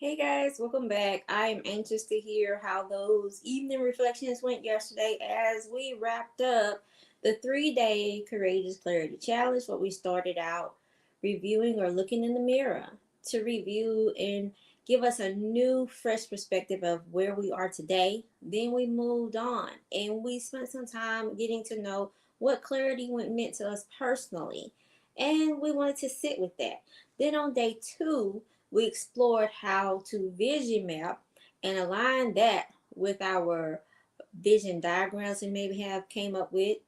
Hey guys, welcome back. I am anxious to hear how those evening reflections went yesterday as we wrapped up the 3 day Courageous Clarity Challenge. What we started out reviewing or looking in the mirror to review and give us a new, fresh perspective of where we are today. Then we moved on and we spent some time getting to know what clarity meant to us personally. And we wanted to sit with that. Then on day two, we explored how to vision map and align that with our vision diagrams we maybe have came up with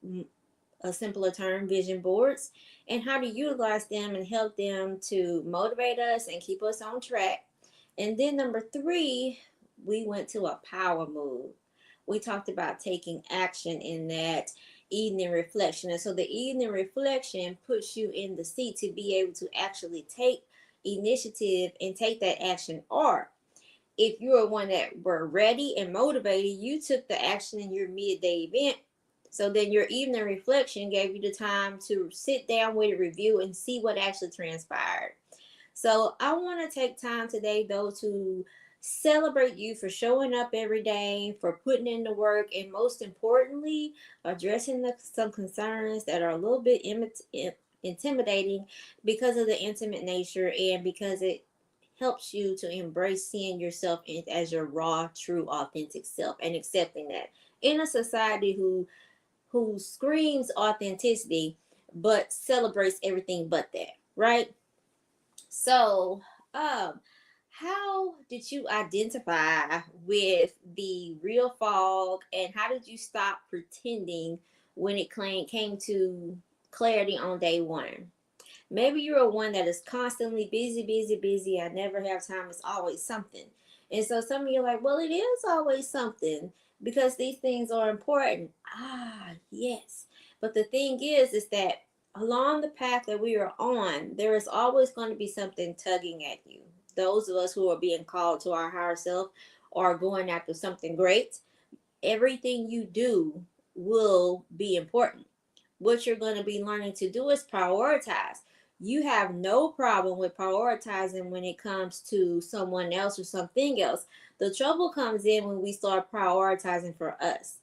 a simpler term, vision boards, and how to utilize them and help them to motivate us and keep us on track. And then number three, we went to a power move. We talked about taking action in that evening reflection. And so the evening reflection puts you in the seat to be able to actually take initiative and take that action. Or if you are one that were ready and motivated, you took the action in your midday event. So then your evening reflection gave you the time to sit down with a review and see what actually transpired. So I want to take time today, though, to celebrate you for showing up every day, for putting in the work, and most importantly, addressing some concerns that are a little bit intimidating because of the intimate nature and because it helps you to embrace seeing yourself as your raw, true, authentic self and accepting that in a society who screams authenticity but celebrates everything but that, right? So, um, how did you identify with the real fog, and how did you stop pretending when it came to clarity on day one? Maybe you're one that is constantly busy, busy, busy. I never have time. It's always something. And so some of you are like, well, it is always something because these things are important. Ah, yes. But the thing is that along the path that we are on, there is always going to be something tugging at you. Those of us who are being called to our higher self are going after something great. Everything you do will be important. What you're going to be learning to do is prioritize. You have no problem with prioritizing when it comes to someone else or something else. The trouble comes in when we start prioritizing for us,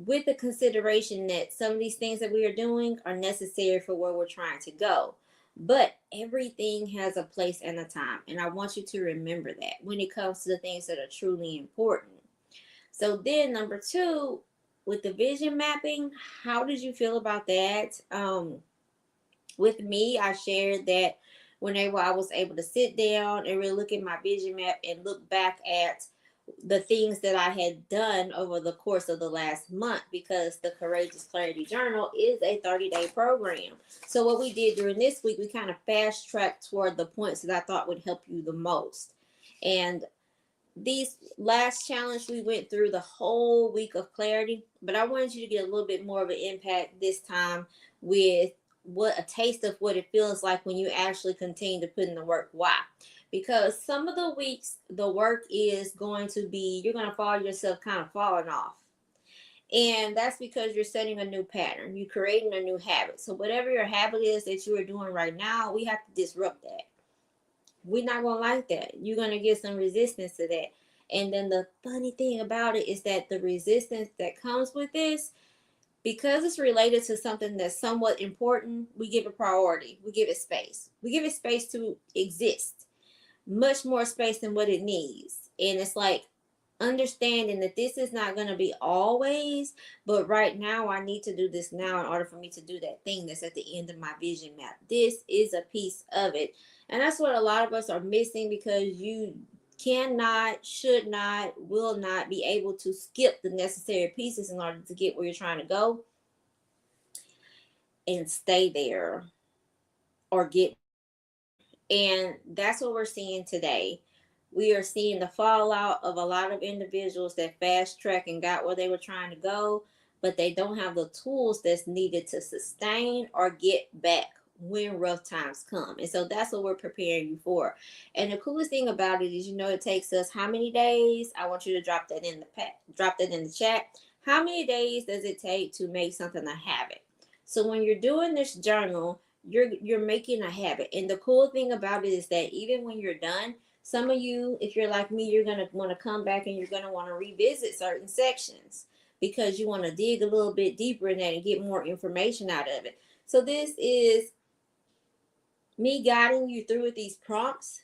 with the consideration that some of these things that we are doing are necessary for where we're trying to go. But everything has a place and a time. And I want you to remember that when it comes to the things that are truly important. So then number two, with the vision mapping, how did you feel about that? With me, I shared that whenever I was able to sit down and really look at my vision map and look back at the things that I had done over the course of the last month, because the Courageous Clarity Journal is a 30-day program. So what we did during this week, we kind of fast tracked toward the points that I thought would help you the most. And these last challenge, we went through the whole week of clarity, but I wanted you to get a little bit more of an impact this time with what a taste of what it feels like when you actually continue to put in the work. Why? Because some of the weeks the work is going to be, you're going to find yourself kind of falling off, and that's because you're setting a new pattern, you're creating a new habit. So whatever your habit is that you are doing right now, we have to disrupt that. We're not going to like that. You're going to get some resistance to that. And then the funny thing about it is that the resistance that comes with this, because it's related to something that's somewhat important, we give it priority. We give it space. We give it space to exist, much more space than what it needs. And it's like understanding that this is not going to be always, but right now I need to do this now in order for me to do that thing that's at the end of my vision map. This is a piece of it. And that's what a lot of us are missing, because you cannot, should not, will not be able to skip the necessary pieces in order to get where you're trying to go and stay there or get there. And that's what we're seeing today. We are seeing the fallout of a lot of individuals that fast track and got where they were trying to go, but they don't have the tools that's needed to sustain or get back when rough times come. And so that's what we're preparing you for. And the coolest thing about it is, it takes us how many days? I want you to drop that in the chat. How many days does it take to make something a habit? So when you're doing this journal, you're making a habit. And the cool thing about it is that even when you're done, Some of you, if you're like me, you're going to want to come back and you're going to want to revisit certain sections because you want to dig a little bit deeper in that and get more information out of it. So this is me guiding you through with these prompts.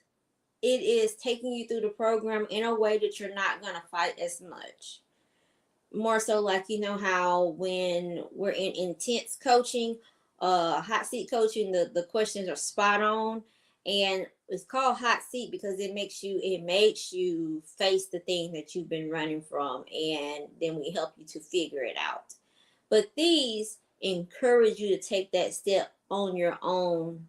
It is taking you through the program in a way that you're not going to fight as much. More so like, you know how when we're in intense coaching, hot seat coaching, the questions are spot on. And it's called hot seat because it makes you face the thing that you've been running from, and then we help you to figure it out. But these encourage you to take that step on your own,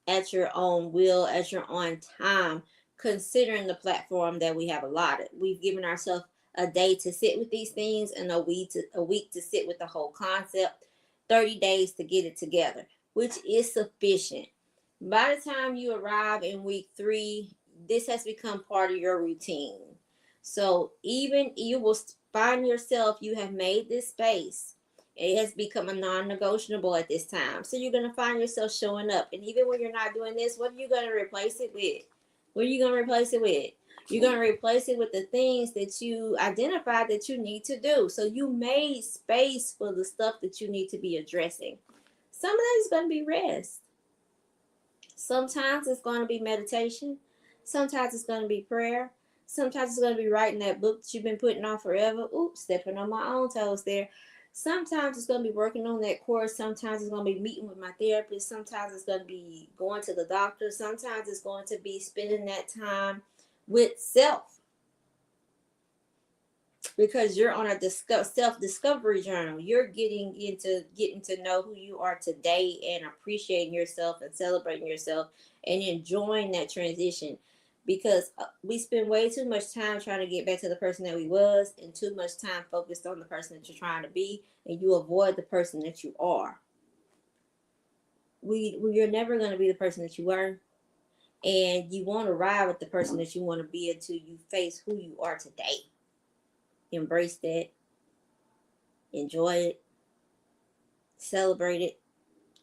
at your own will, at your own time, considering the platform that we have allotted. We've given ourselves a day to sit with these things and a week to sit with the whole concept, 30 days to get it together, which is sufficient. By the time you arrive in week 3, this has become part of your routine. So even you will find yourself, you have made this space, it has become a non-negotiable at this time. So you're going to find yourself showing up. And even when you're not doing this, what are you going to replace it with? What are you going to replace it with? You're going to replace it with the things that you identified that you need to do. So you made space for the stuff that you need to be addressing. Some of that is going to be rest. Sometimes it's going to be meditation. Sometimes it's going to be prayer. Sometimes it's going to be writing that book that you've been putting off forever. Oops, stepping on my own toes there. Sometimes it's going to be working on that course. Sometimes it's going to be meeting with my therapist. Sometimes it's going to be going to the doctor. Sometimes it's going to be spending that time with self, because you're on a self-discovery journal. You're getting to know who you are today and appreciating yourself and celebrating yourself and enjoying that transition, because we spend way too much time trying to get back to the person that we was and too much time focused on the person that you're trying to be, and you avoid the person that you are. You're never going to be the person that you were, and you won't arrive at the person that you want to be until you face who you are today. Embrace that, enjoy it, celebrate it,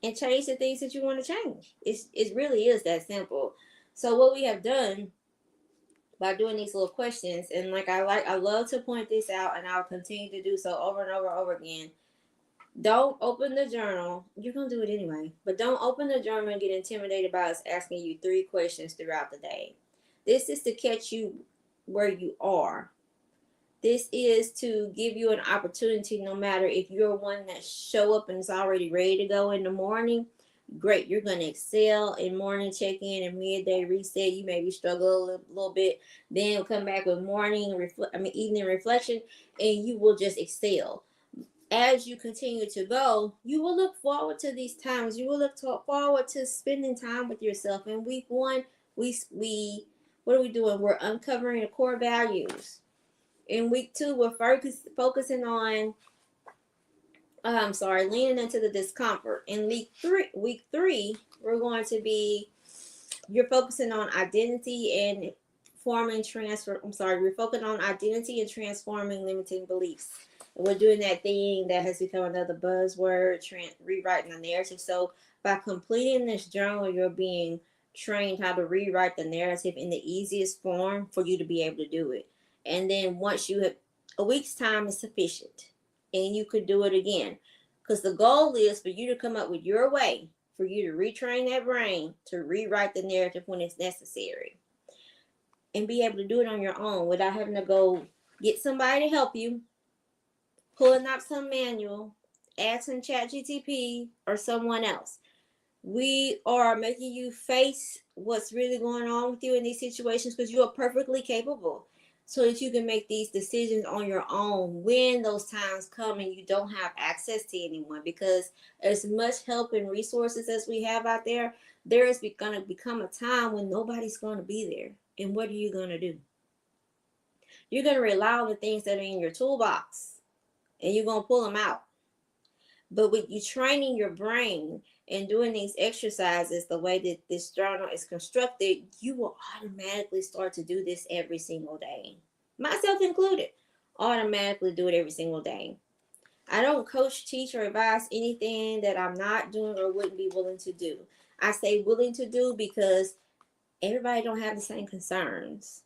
and change the things that you want to change. It really is that simple. So what we have done by doing these little questions, and I love to point this out, and I'll continue to do so over and over and over again. Don't open the journal. You're gonna do it anyway, but don't open the journal and get intimidated by us asking you 3 questions throughout the day. This is to catch you where you are. This is to give you an opportunity, no matter if you're one that show up and is already ready to go in the morning, great. You're going to excel in morning check-in and midday reset. You maybe struggle a little bit. Then you'll come back with evening reflection, and you will just excel. As you continue to go, you will look forward to these times. You will forward to spending time with yourself. In week 1, we what are we doing? We're uncovering the core values. In week 2, we're focusing on, leaning into the discomfort. In week three, we're going to be, you're focusing on identity and we're focusing on identity and transforming limiting beliefs. And we're doing that thing that has become another buzzword, rewriting the narrative. So by completing this journal, you're being trained how to rewrite the narrative in the easiest form for you to be able to do it. And then once you have, a week's time is sufficient, and you could do it again, because the goal is for you to come up with your way, for you to retrain that brain to rewrite the narrative when it's necessary, and be able to do it on your own without having to go get somebody to help you, pulling up some manual, asking ChatGTP or someone else. We are making you face what's really going on with you in these situations, because you are perfectly capable, so that you can make these decisions on your own when those times come and you don't have access to anyone. Because as much help and resources as we have out there, there is going to become a time when nobody's going to be there. And what are you going to do? You're going to rely on the things that are in your toolbox, and you're going to pull them out. But with you training your brain and doing these exercises the way that this journal is constructed, you will automatically start to do this every single day. Myself included, automatically do it every single day. I don't coach, teach, or advise anything that I'm not doing or wouldn't be willing to do. I say willing to do because everybody don't have the same concerns.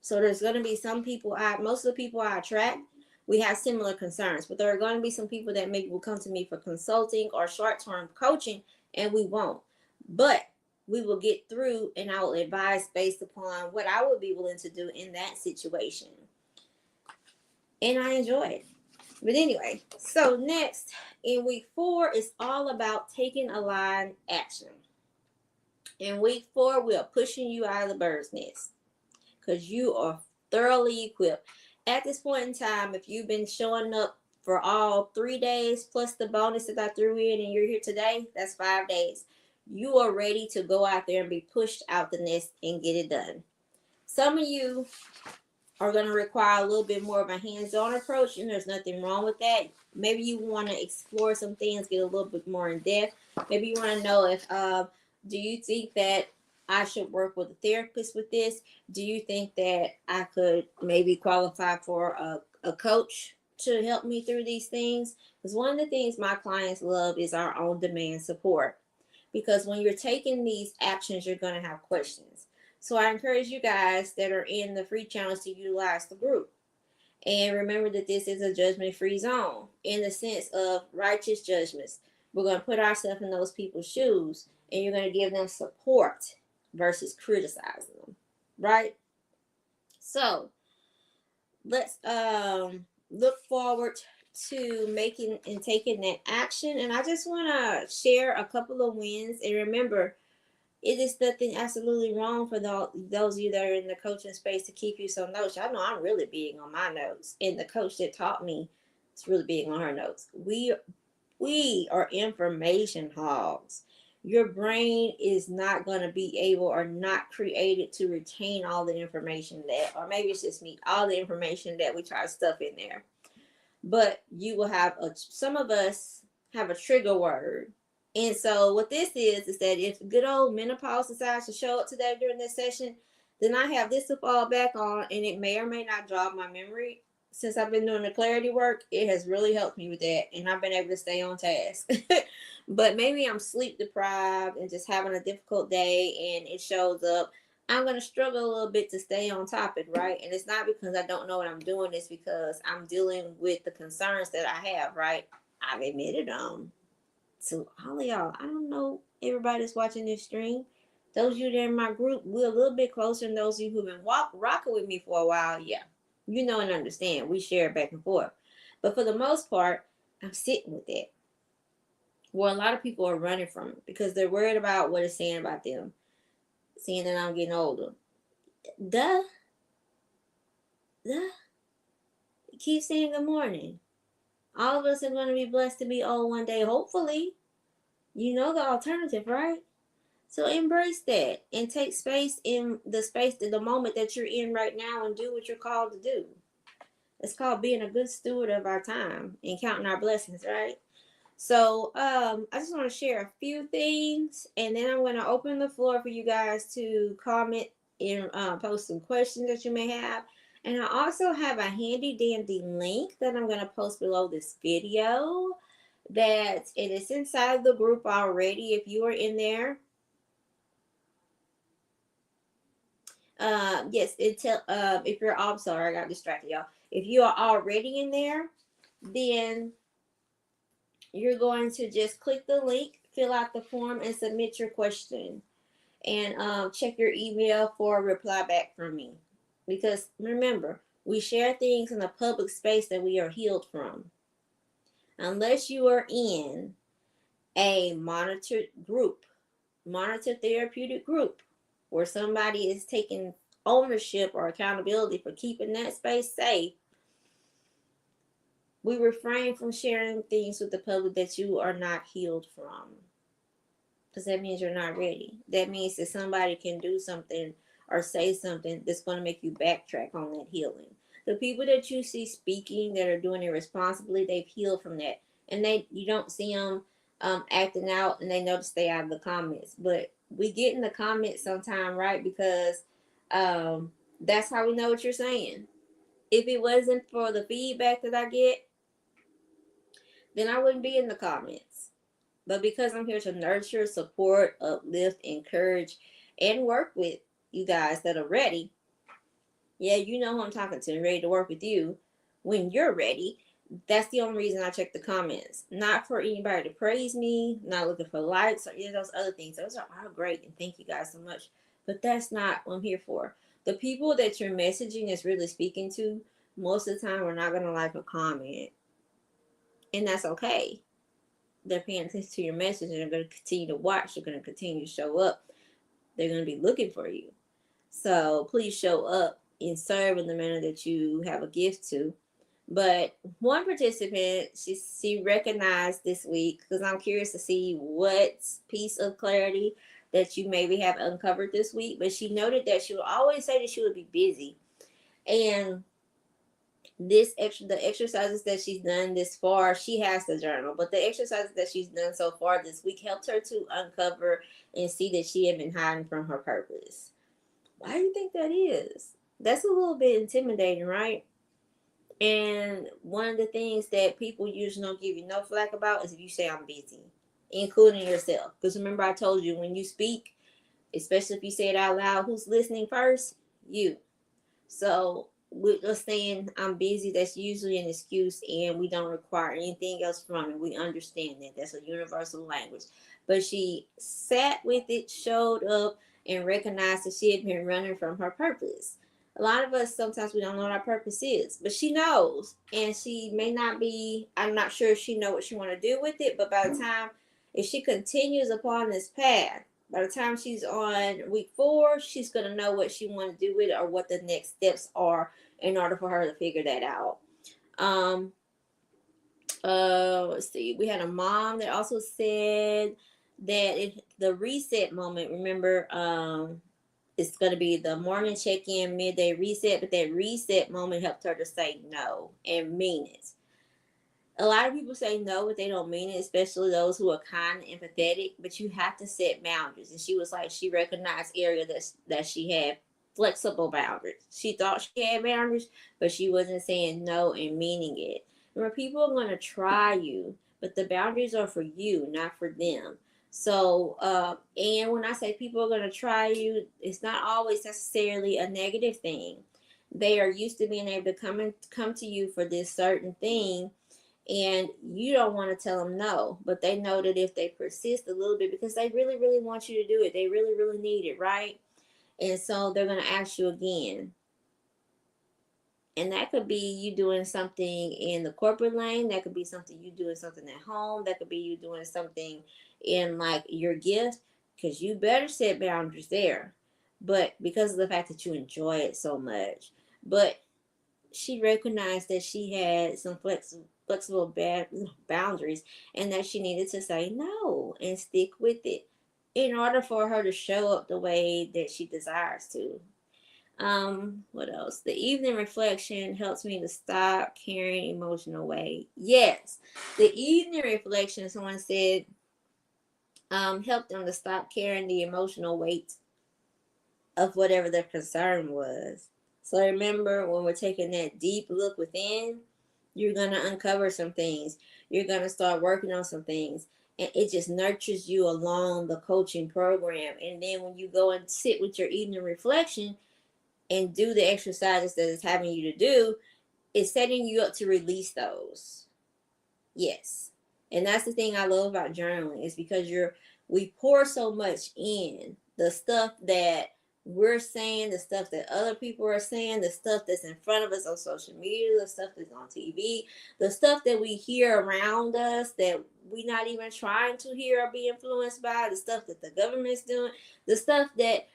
So there's going to be some people, most of the people I attract, we have similar concerns, but there are going to be some people that maybe will come to me for consulting or short-term coaching, and we won't. But we will get through, and I will advise based upon what I would be willing to do in that situation. And I enjoy it. But anyway, so next in week 4 is all about taking aligned action. In week 4, we are pushing you out of the bird's nest because you are thoroughly equipped. At this point in time, if you've been showing up for all 3 days plus the bonus that I threw in and you're here today, that's 5 days. You are ready to go out there and be pushed out the nest and get it done. Some of you are going to require a little bit more of a hands-on approach, and there's nothing wrong with that. Maybe you want to explore some things, get a little bit more in depth. Maybe you want to know if do you think that I should work with a therapist with this? Do you think that I could maybe qualify for a coach to help me through these things? Because one of the things my clients love is our on-demand support. Because when you're taking these actions, you're going to have questions. So I encourage you guys that are in the free challenge to utilize the group. And remember that this is a judgment-free zone in the sense of righteous judgments. We're going to put ourselves in those people's shoes, and you're going to give them support versus criticizing them, right? So let's look forward to making and taking that action. And I just want to share a couple of wins. And remember, it is nothing absolutely wrong for those of you that are in the coaching space to keep you some notes. Y'all know I'm really big on my notes, and the coach that taught me is really big on her notes. We are information hogs. Your brain is not going to be able or not created to retain all the information that, or maybe it's just me, all the information that we try to stuff in there. But you will have some of us have a trigger word. And so what this is that if good old menopause decides to show up today during this session, then I have this to fall back on, and it may or may not jog my memory. Since I've been doing the clarity work, it has really helped me with that, and I've been able to stay on task. But maybe I'm sleep deprived and just having a difficult day, and it shows up. I'm going to struggle a little bit to stay on topic, right? And it's not because I don't know what I'm doing. It's because I'm dealing with the concerns that I have, right? I've admitted them. So all of y'all, I don't know everybody that's watching this stream. Those of you that are in my group, we're a little bit closer than those of you who've been rocking with me for a while. Yeah, you know and understand. We share back and forth. But for the most part, I'm sitting with that. Well, a lot of people are running from it because they're worried about what it's saying about them, seeing that I'm getting older. Duh. Keep saying good morning. All of us are going to be blessed to be old one day, hopefully. You know the alternative, right? So embrace that and take space in the moment that you're in right now, and do what you're called to do. It's called being a good steward of our time and counting our blessings, right? So I just want to share a few things, and then I'm going to open the floor for you guys to comment and post some questions that you may have. And I also have a handy dandy link that I'm going to post below this video that it is inside the group already. If you are in there, yes, if you're, I'm sorry, I got distracted, y'all. If you are already in there, then you're going to just click the link, fill out the form, and submit your question. And check your email for a reply back from me. Because remember, we share things in a public space that we are healed from. Unless you are in a monitored group, monitored therapeutic group, where somebody is taking ownership or accountability for keeping that space safe, we refrain from sharing things with the public that you are not healed from. Because that means you're not ready. That means that somebody can do something or say something that's going to make you backtrack on that healing. The people that you see speaking that are doing it responsibly, they've healed from that. And you don't see them acting out, and they know to stay out of the comments. But we get in the comments sometime, right? Because that's how we know what you're saying. If it wasn't for the feedback that I get, then I wouldn't be in the comments. But because I'm here to nurture, support, uplift, encourage, and work with you guys that are ready. Yeah, you know who I'm talking to, ready to work with you when you're ready. That's the only reason I check the comments. Not for anybody to praise me, not looking for likes or any of those other things. Those are all great, and thank you guys so much. But that's not what I'm here for. The people that you're messaging is really speaking to, most of the time are not going to like a comment. And that's okay. They're paying attention to your message and they're going to continue to watch. They're going to continue to show up. They're going to be looking for you. So please show up and serve in the manner that you have a gift to. But one participant, she recognized this week, because I'm curious to see what piece of clarity that you maybe have uncovered this week. But she noted that she would always say that she would be busy, and the exercises that she's done this far, she has the journal, but the exercises that she's done so far this week helped her to uncover and see that she had been hiding from her purpose. Why do you think that is? That's a little bit intimidating, right? And one of the things that people usually don't give you no flack about is if you say I'm busy, including yourself. Because remember, I told you, when you speak, especially if you say it out loud, who's listening first? You. So with us saying I'm busy, that's usually an excuse, and we don't require anything else from it. We understand that. That's a universal language. But she sat with it, showed up, and recognized that she had been running from her purpose. A lot of us, sometimes we don't know what our purpose is, but she knows, and she may not be, I'm not sure if she know what she want to do with it, but by the time, if she continues upon this path, by the time she's on week 4, she's going to know what she want to do with it, or what the next steps are in order for her to figure that out. Um, let's see. We had a mom that also said that the reset moment, remember, it's going to be the morning check-in, midday reset, but that reset moment helped her to say no and mean it. A lot of people say no, but they don't mean it, especially those who are kind and empathetic. But you have to set boundaries. And she was like, she recognized area that she had flexible boundaries. She thought she had boundaries, but she wasn't saying no and meaning it. Remember, people are going to try you, but the boundaries are for you, not for them. So, and when I say people are going to try you, it's not always necessarily a negative thing. They are used to being able to come to you for this certain thing, and you don't want to tell them no, but they know that if they persist a little bit, because they really really want you to do it, they really really need it, right? And so they're going to ask you again. And that could be you doing something in the corporate lane, that could be something you doing something at home, that could be you doing something in like your gift, because you better set boundaries there. But because of the fact that you enjoy it so much. But she recognized that she had some flexible boundaries, and that she needed to say no and stick with it in order for her to show up the way that she desires to. What else? The evening reflection helps me to stop carrying emotional weight. Yes, the evening reflection, someone said, helped them to stop carrying the emotional weight of whatever their concern was. So remember, when we're taking that deep look within, you're going to uncover some things. You're going to start working on some things. And it just nurtures you along the coaching program. And then when you go and sit with your evening reflection and do the exercises that it's having you to do, it's setting you up to release those. Yes. And that's the thing I love about journaling, is because we pour so much in. The stuff that we're saying, the stuff that other people are saying, the stuff that's in front of us on social media, the stuff that's on TV, the stuff that we hear around us that we're not even trying to hear or be influenced by, the stuff that the government's doing, the stuff that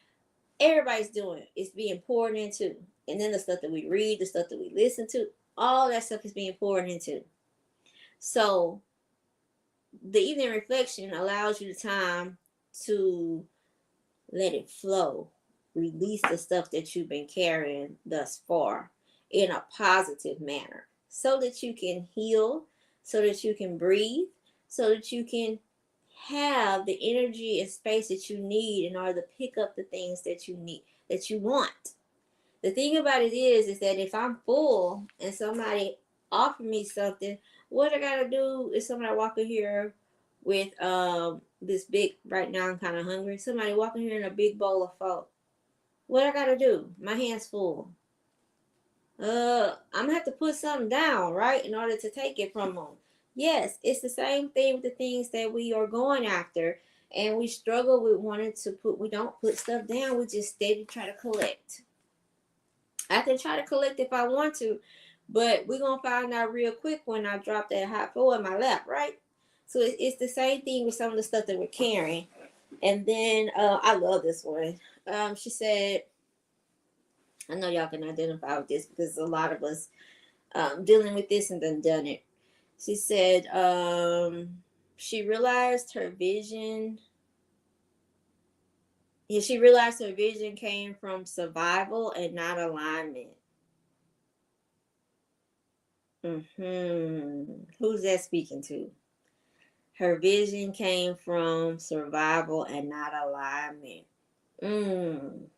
everybody's doing is being poured into. And then the stuff that we read, the stuff that we listen to, all that stuff is being poured into. So the evening reflection allows you the time to let it flow, release the stuff that you've been carrying thus far in a positive manner, so that you can heal, so that you can breathe, so that you can have the energy and space that you need in order to pick up the things that you need, that you want. The thing about it is that if I'm full and somebody offer me something, what I gotta do is somebody walk in here with this big, right now I'm kind of hungry. Somebody walking here in a big bowl of pho. What I gotta do? My hands full. I'm gonna have to put something down, right, in order to take it from them. Yes, it's the same thing with the things that we are going after, and we struggle with wanting to put. We don't put stuff down. We just steady try to collect. I can try to collect if I want to, but we're gonna find out real quick when I drop that hot flow in my lap, right? So it's the same thing with some of the stuff that we're carrying. And then I love this one. She said, I know y'all can identify with this because a lot of us dealing with this and then done it. She said she realized her vision. Yeah, she realized her vision came from survival and not alignment. Who's that speaking to? Her vision came from survival and not alignment. Mm.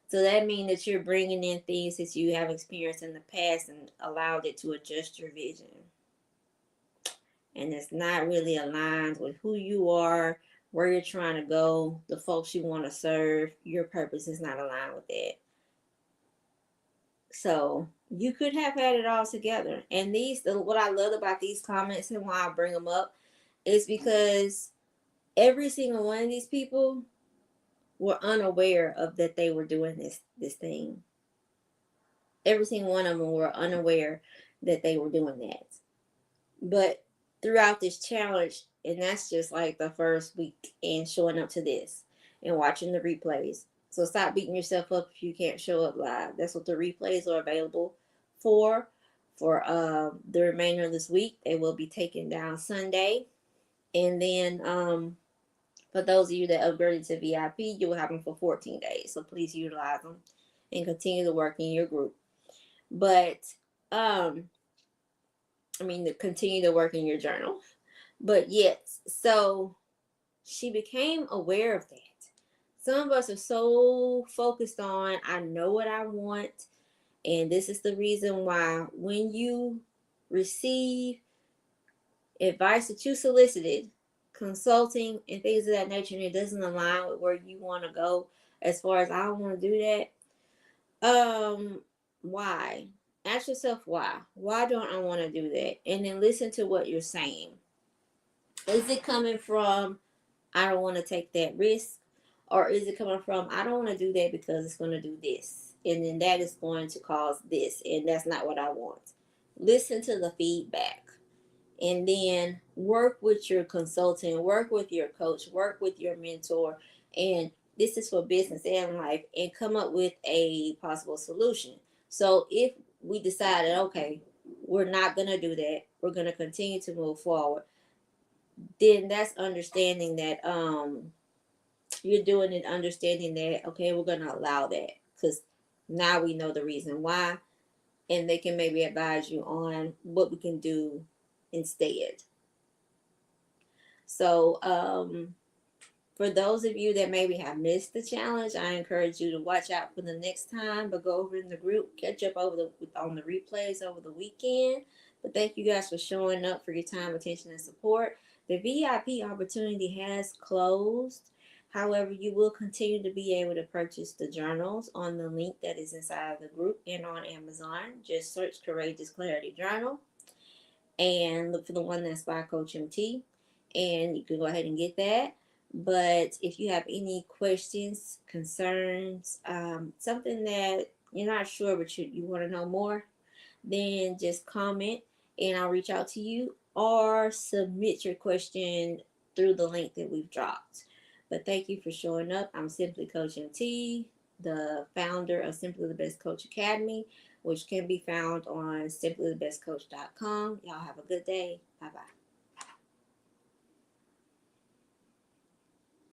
So that means that you're bringing in things that you have experienced in the past and allowed it to adjust your vision. And it's not really aligned with who you are, where you're trying to go, the folks you want to serve. Your purpose is not aligned with that. So you could have had it all together. And what I love about these comments and why I bring them up is because every single one of these people were unaware of that they were doing this thing. Every single one of them were unaware that they were doing that. But throughout this challenge, and that's just like the first week and showing up to this and watching the replays. So stop beating yourself up if you can't show up live. That's what the replays are available for. For the remainder of this week, they will be taken down Sunday. And then for those of you that upgraded to VIP, you will have them for 14 days. So please utilize them and continue to work in your group. But to continue to work in your journal. But yes, so she became aware of that. Some of us are so focused on, I know what I want, and this is the reason why when you receive advice that you solicited, consulting and things of that nature, and it doesn't align with where you want to go, as far as I don't want to do that, why? Ask yourself why. Why don't I want to do that? And then listen to what you're saying. Is it coming from, I don't want to take that risk? Or is it coming from, I don't want to do that because it's going to do this? And then that is going to cause this. And that's not what I want. Listen to the feedback. And then work with your consultant, work with your coach, work with your mentor. And this is for business and life. And come up with a possible solution. So if we decided, okay, we're not going to do that, we're going to continue to move forward, then that's understanding that you're doing it, understanding that, okay, we're going to allow that because now we know the reason why, and they can maybe advise you on what we can do instead. So for those of you that maybe have missed the challenge, I encourage you to watch out for the next time, but go over in the group, catch up on the replays over the weekend. But thank you guys for showing up, for your time, attention, and support. The VIP opportunity has closed. However, you will continue to be able to purchase the journals on the link that is inside of the group and on Amazon. Just search Courageous Clarity Journal and look for the one that's by Coach MT, and you can go ahead and get that. But if you have any questions, concerns, something that you're not sure but you want to know more, then just comment and I'll reach out to you, or submit your question through the link that we've dropped. But thank you for showing up. I'm Simply Coach MT, the founder of Simply the Best Coach Academy, which can be found on simplythebestcoach.com. Y'all have a good day. Bye bye.